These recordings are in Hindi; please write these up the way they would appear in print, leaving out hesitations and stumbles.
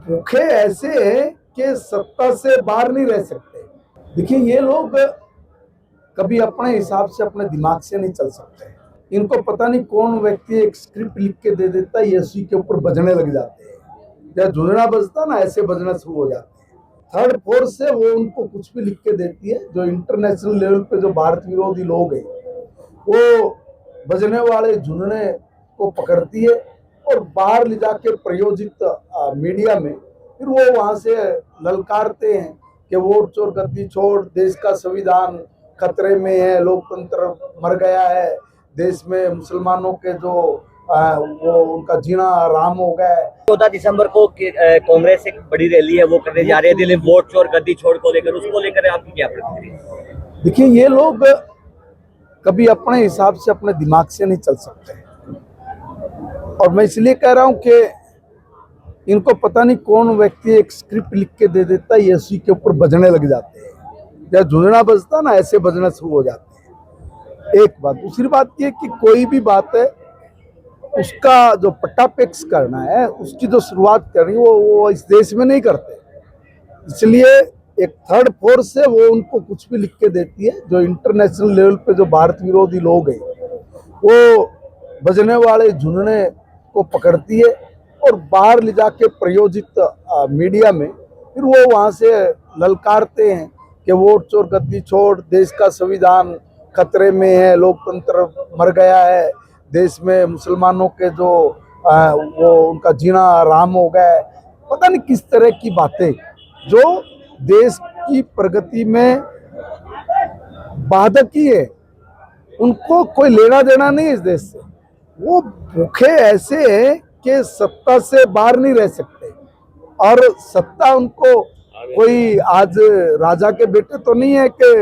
भूखे ऐसे हैं कि सत्ता से बाहर नहीं रह सकते। देखिए, ये लोग कभी अपने हिसाब से अपने दिमाग से नहीं चल सकते। इनको पता नहीं कौन व्यक्ति एक स्क्रिप्ट लिख के दे देता है, ये उसी के ऊपर बजने लग जाते हैं। जब झुंझुना बजता ना, ऐसे बजना शुरू हो जाते हैं। थर्ड फोर्स से वो उनको कुछ भी लिख के देती है। जो इंटरनेशनल लेवल पे जो भारत विरोधी लोग हैं, वो बजने वाले झुंझुने को पकड़ती है और बाहर ले जाके प्रयोजित मीडिया में फिर वो वहां से ललकारते हैं कि वोट चोर गद्दी छोड़, देश का संविधान खतरे में है, लोकतंत्र मर गया है, देश में मुसलमानों के जो वो उनका जीना आराम हो गया है। 14 दिसंबर को कांग्रेस एक बड़ी रैली है वो करने जा रही है दिल्ली वोट चोर गद्दी छोड़ को लेकर, उसको लेकर आपकी क्या प्रतिक्रिया? देखिए, ये लोग कभी अपने हिसाब से अपने दिमाग से नहीं चल सकते। और मैं इसलिए कह रहा हूं कि इनको पता नहीं कौन व्यक्ति एक स्क्रिप्ट लिख के दे देता है, ये उसी के ऊपर बजने लग जाते हैं। जब झुंझुना बजता ना, ऐसे बजना शुरू हो जाते हैं। एक बात। दूसरी बात ये कि कोई भी बात है, उसका जो पट्टापेक्ष करना है, उसकी जो शुरुआत करनी है, वो इस देश में नहीं करते। इसलिए एक थर्ड फोर्स से वो उनको कुछ भी लिख के देती है। जो इंटरनेशनल लेवल पे जो भारत विरोधी लोग हैं, वो बजने वाले झुंझुने को पकड़ती है और बाहर ले जाके प्रयोजित मीडिया में फिर वो वहां से ललकारते हैं कि वोट चोर गद्दी छोड़, देश का संविधान खतरे में है, लोकतंत्र मर गया है, देश में मुसलमानों के जो वो उनका जीना आराम हो गया है। पता नहीं किस तरह की बातें जो देश की प्रगति में बाधक ही है। उनको कोई लेना देना नहीं इस देश से। वो भूखे ऐसे हैं कि सत्ता से बाहर नहीं रह सकते। और सत्ता उनको कोई आज राजा के बेटे तो नहीं है कि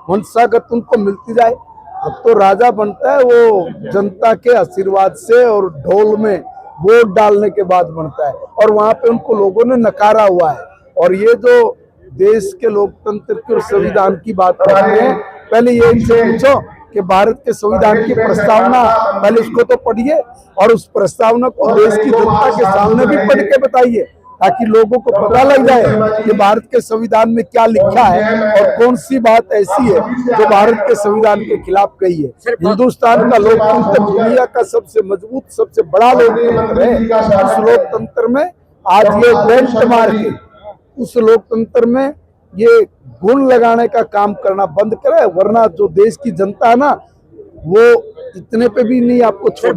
वंशागत उनको मिलती जाए। अब तो राजा बनता है वो जनता के आशीर्वाद से और ढोल में वोट डालने के बाद बनता है। और वहां पे उनको लोगों ने नकारा हुआ है। और ये जो देश के लोकतंत्र के और संविधान की बात करते हैं, पहले ये इनसे पूछो कि भारत के संविधान की प्रस्तावना पहले उसको तो पढ़िए और उस प्रस्तावना को देश की जनता के सामने भी पढ़ के बताइए, ताकि लोगों को पता लग जाए कि भारत के संविधान में क्या लिखा है और कौन सी बात ऐसी है जो भारत के संविधान के खिलाफ कही है। हिंदुस्तान का लोकतंत्र दुनिया का सबसे मजबूत, सबसे बड़ा लोकतंत्र है। उस लोकतंत्र में आज ये बेंचमार्क है। उस लोकतंत्र में ये गुण लगाने का काम करना बंद करे, वरना जो देश की जनता है ना, वो इतने पे भी नहीं आपको छोड़।